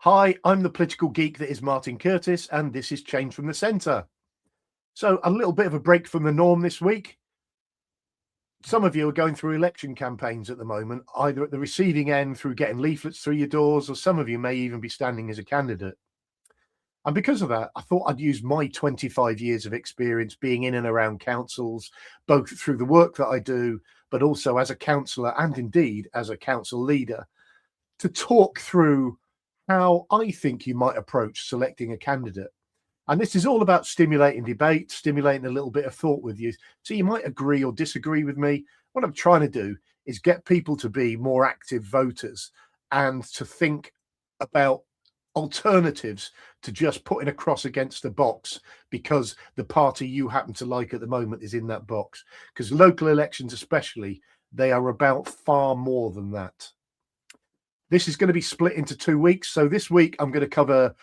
Hi, I'm the political geek that is Martin Curtis, and this is Change from the Centre. So, a little bit of a break from the norm this week. Some of you are going through election campaigns at the moment, either at the receiving end through getting leaflets through your doors, or some of you may even be standing as a candidate. And because of that, I thought I'd use my 25 years of experience being in and around councils, both through the work that I do, but also as a councillor and indeed as a council leader, to talk through how I think you might approach selecting a candidate. And this is all about stimulating debate, stimulating a little bit of thought with you. So you might agree or disagree with me. What I'm trying to do is get people to be more active voters and to think about alternatives to just putting a cross against a box because the party you happen to like at the moment is in that box. Because local elections especially, they are about far more than that. This is going to be split into 2 weeks. So this week I'm going to cover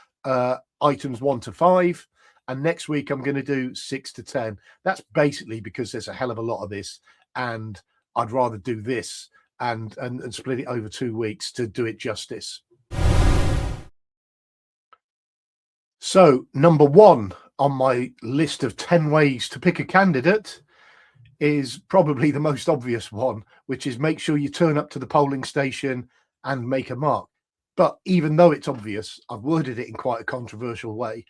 items 1 to 5, and next week I'm going to do 6 to 10. That's basically because there's a hell of a lot of this, and I'd rather do this and split it over 2 weeks to do it justice. So number 1 on my list of 10 ways to pick a candidate is probably the most obvious one, which is make sure you turn up to the polling station and make a mark. But even though it's obvious, I've worded it in quite a controversial way.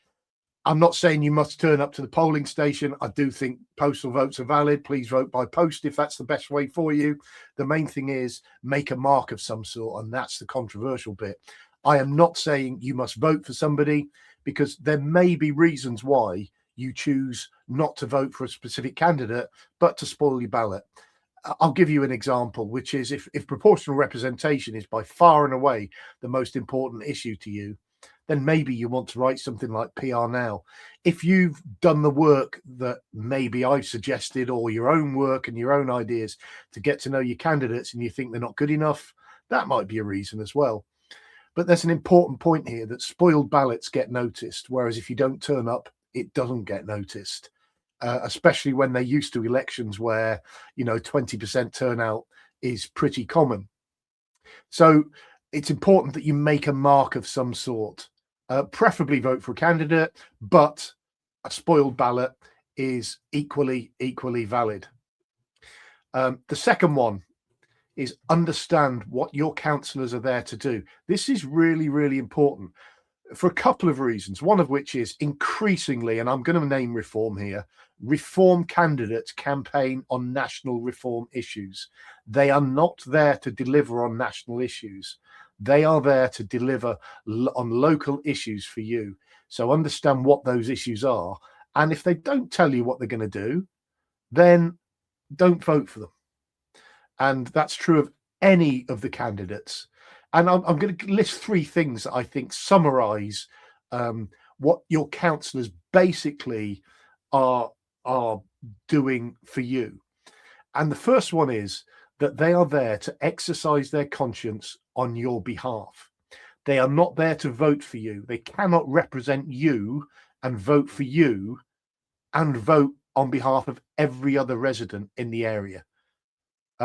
I'm not saying you must turn up to the polling station. I do think postal votes are valid. Please vote by post if that's the best way for you. The main thing is make a mark of some sort, and that's the controversial bit. I am not saying you must vote for somebody, because there may be reasons why you choose not to vote for a specific candidate, but to spoil your ballot. I'll give you an example, which is if proportional representation is by far and away the most important issue to you, then maybe you want to write something like PR Now. If you've done the work that maybe I've suggested, or your own work and your own ideas to get to know your candidates, and you think they're not good enough, that might be a reason as well. But there's an important point here that spoiled ballots get noticed, whereas if you don't turn up, it doesn't get noticed. Especially when they're used to elections where 20% turnout is pretty common. So it's important that you make a mark of some sort, preferably vote for a candidate, but a spoiled ballot is equally valid. The second one is understand what your councillors are there to do. This is really important for a couple of reasons, one of which is increasingly, and I'm going to name reform here, reform candidates campaign on national reform issues. They are not there to deliver on national issues. They are there to deliver on local issues for you. So understand what those issues are. And if they don't tell you what they're going to do, then don't vote for them. And that's true of any of the candidates. And I'm going to list 3 things that I think summarize what your councillors basically are doing for you. And the first one is that they are there to exercise their conscience on your behalf. They are not there to vote for you. They cannot represent you and vote for you and vote on behalf of every other resident in the area.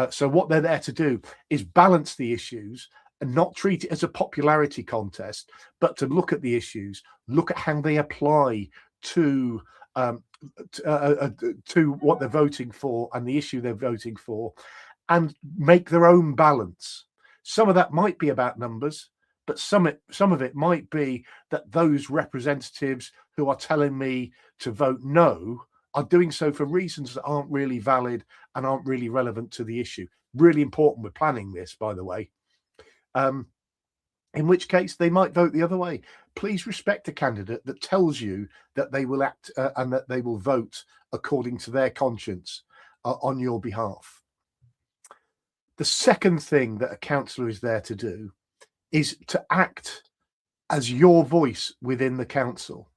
So what they're there to do is balance the issues and not treat it as a popularity contest, but to look at the issues, look at how they apply to what they're voting for and the issue they're voting for, and make their own balance. Some of that might be about numbers, but some of it might be that those representatives who are telling me to vote no are doing so for reasons that aren't really valid and aren't really relevant to the issue. Really important with planning this, by the way. In which case they might vote the other way. Please respect a candidate that tells you that they will act and that they will vote according to their conscience on your behalf. The second thing that a councillor is there to do is to act as your voice within the council.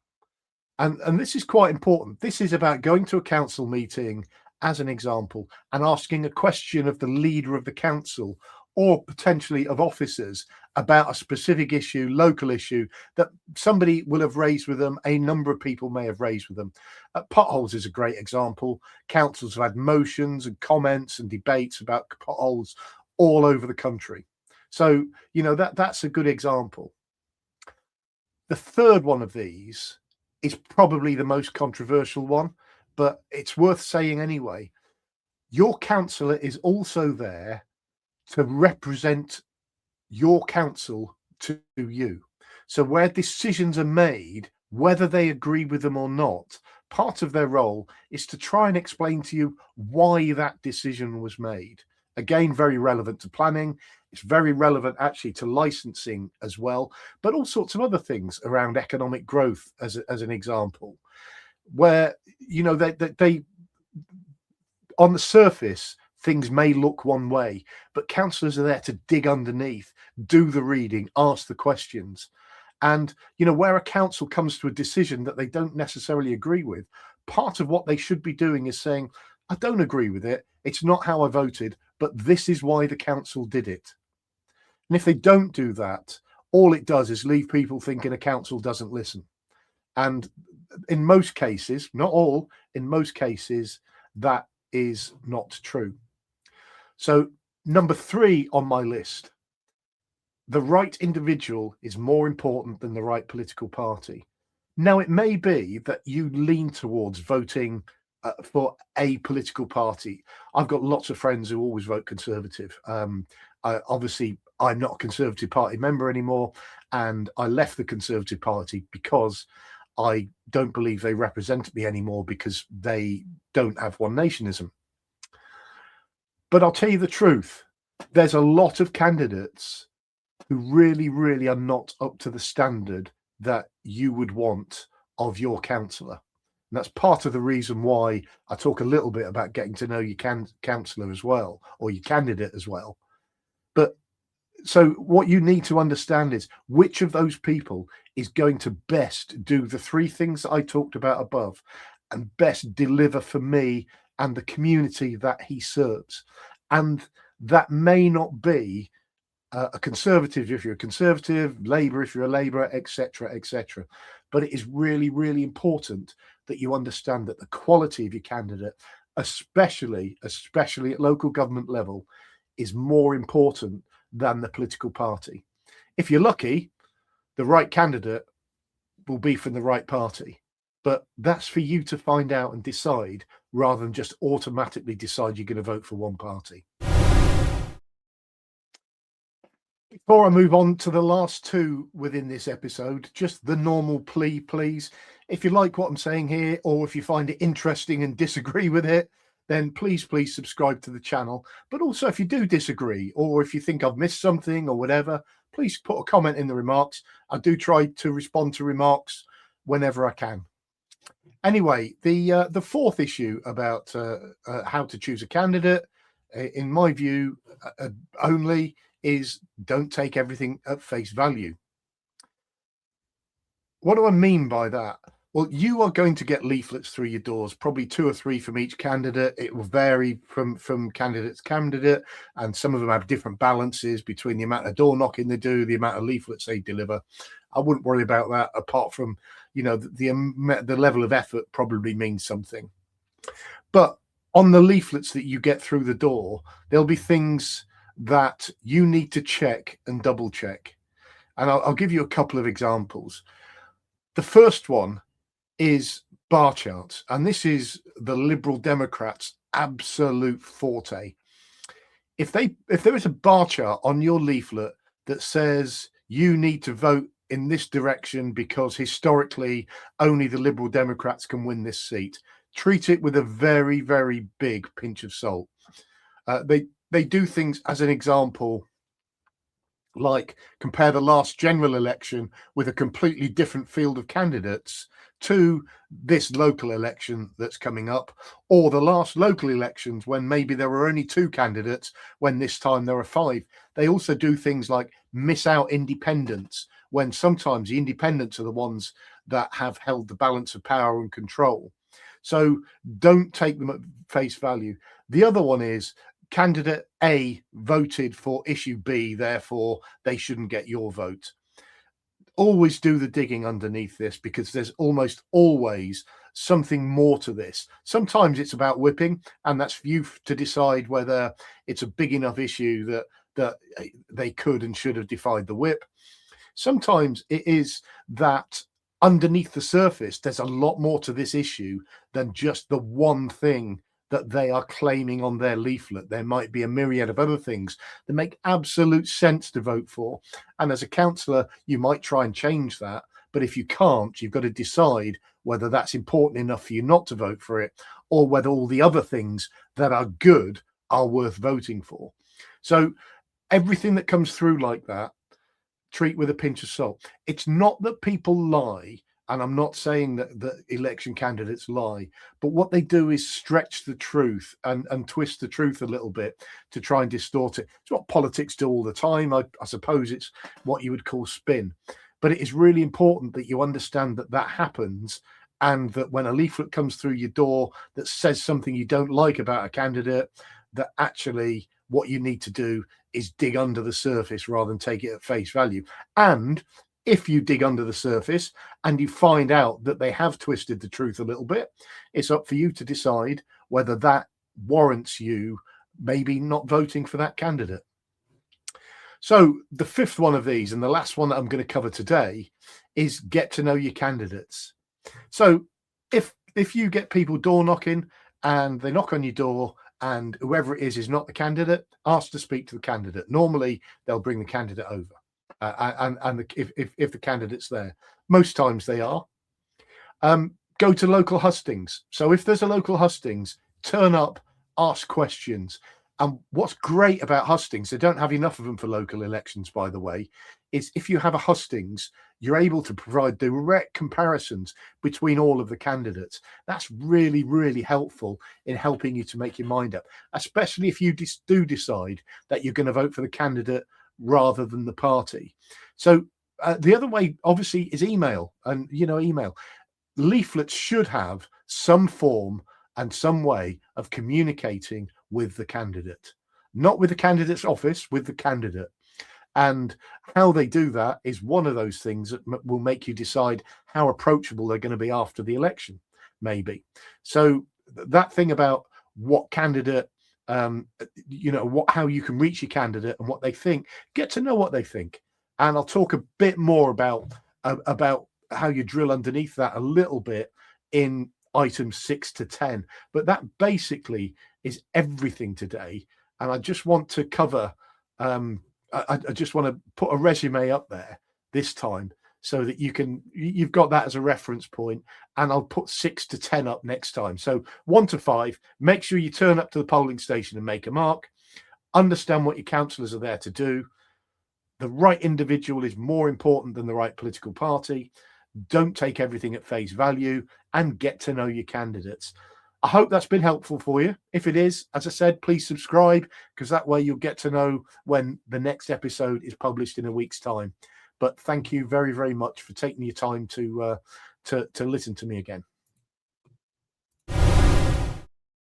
And this is quite important. This is about going to a council meeting, as an example, and asking a question of the leader of the council or potentially of officers about a specific issue, local issue, that somebody will have raised with them, a number of people may have raised with them. Potholes is a great example. Councils have had motions and comments and debates about potholes all over the country. So, that's a good example. The third one of these is probably the most controversial one, but it's worth saying anyway. Your councillor is also there to represent your council to you. So where decisions are made, whether they agree with them or not, part of their role is to try and explain to you why that decision was made. Again, very relevant to planning. It's very relevant actually to licensing as well, but all sorts of other things around economic growth as an example, where, you know, they on the surface, things may look one way, but councillors are there to dig underneath, do the reading, ask the questions. And, you know, where a council comes to a decision that they don't necessarily agree with, part of what they should be doing is saying, I don't agree with it. It's not how I voted, but this is why the council did it. And if they don't do that, all it does is leave people thinking a council doesn't listen. And in most cases, not all, in most cases, that is not true. So number 3 on my list, the right individual is more important than the right political party. Now, it may be that you lean towards voting for a political party. I've got lots of friends who always vote Conservative. Obviously, I'm not a Conservative Party member anymore, and I left the Conservative Party because I don't believe they represent me anymore, because they don't have one nationism. But I'll tell you the truth, there's a lot of candidates who really, really are not up to the standard that you would want of your councillor. And that's part of the reason why I talk a little bit about getting to know your councillor as well, or your candidate as well. But so what you need to understand is which of those people is going to best do the 3 things that I talked about above and best deliver for me and the community that he serves. And that may not be a Conservative if you're a Conservative, Labour if you're a Labour, etc., etc. But it is really, really important that you understand that the quality of your candidate, especially at local government level, is more important than the political party. If you're lucky, the right candidate will be from the right party, but that's for you to find out and decide, rather than just automatically decide you're going to vote for one party. Before I move on to the last 2 within this episode, just the normal plea, please. If you like what I'm saying here, or if you find it interesting and disagree with it, then please subscribe to the channel. But also, if you do disagree, or if you think I've missed something or whatever, please put a comment in the remarks. I do try to respond to remarks whenever I can. Anyway, the 4th issue about how to choose a candidate, in my view, only is don't take everything at face value. What do I mean by that? Well, you are going to get leaflets through your doors, probably 2 or 3 from each candidate. It will vary from candidate to candidate, and some of them have different balances between the amount of door knocking they do, the amount of leaflets they deliver. I wouldn't worry about that, apart from, you know, the level of effort probably means something. But on the leaflets that you get through the door, there'll be things that you need to check and double check. And I'll give you a couple of examples. The first one is bar charts, and this is the Liberal Democrats' absolute forte. If there is a bar chart on your leaflet that says you need to vote in this direction because historically only the Liberal Democrats can win this seat, treat it with a very, very big pinch of salt. They do things, as an example, like compare the last general election with a completely different field of candidates to this local election that's coming up, or the last local elections when maybe there were only 2 candidates when this time there are 5. They also do things like miss out independents, when sometimes the independents are the ones that have held the balance of power and control. So don't take them at face value. The other one is candidate A voted for issue B, therefore they shouldn't get your vote. Always do the digging underneath this, because there's almost always something more to this. Sometimes it's about whipping, and that's for you to decide whether it's a big enough issue that they could and should have defied the whip. Sometimes it is that underneath the surface, there's a lot more to this issue than just the one thing that they are claiming on their leaflet. There might be a myriad of other things that make absolute sense to vote for. And as a councillor, you might try and change that. But if you can't, you've got to decide whether that's important enough for you not to vote for it, or whether all the other things that are good are worth voting for. So everything that comes through like that, treat with a pinch of salt. It's not that people lie, and I'm not saying that election candidates lie, but what they do is stretch the truth and twist the truth a little bit to try and distort it. It's what politics do all the time. I suppose it's what you would call spin. But it is really important that you understand that that happens, and that when a leaflet comes through your door that says something you don't like about a candidate, that actually what you need to do is dig under the surface rather than take it at face value. And if you dig under the surface and you find out that they have twisted the truth a little bit, it's up for you to decide whether that warrants you maybe not voting for that candidate. So the fifth one of these, and the last one that I'm going to cover today, is get to know your candidates. So if you get people door knocking and they knock on your door and whoever it is not the candidate, ask to speak to the candidate. Normally they'll bring the candidate over, if the candidate's there. Most times they are. Go to local hustings. So if there's a local hustings, turn up, ask questions. And what's great about hustings, they don't have enough of them for local elections, by the way, is if you have a hustings, you're able to provide direct comparisons between all of the candidates. That's really, really helpful in helping you to make your mind up, especially if you do decide that you're going to vote for the candidate rather than the party. So the other way, obviously, is email. And, email. Leaflets should have some form and some way of communicating with the candidate, not with the candidate's office, with the candidate. And how they do that is one of those things that will make you decide how approachable they're going to be after the election, maybe. So that thing about what candidate, how you can reach your candidate and what they think, get to know what they think. And I'll talk a bit more about how you drill underneath that a little bit in items 6 to 10. But that basically is everything today. And I just want to cover, I just want to put a resume up there this time so that you've got that as a reference point, and I'll put 6 to 10 up next time. So 1 to 5, make sure you turn up to the polling station and make a mark. Understand what your councillors are there to do. The right individual is more important than the right political party. Don't take everything at face value, and get to know your candidates. I hope that's been helpful for you. If it is, as I said, please subscribe, because that way you'll get to know when the next episode is published in a week's time. But thank you very, very much for taking your time to listen to me again.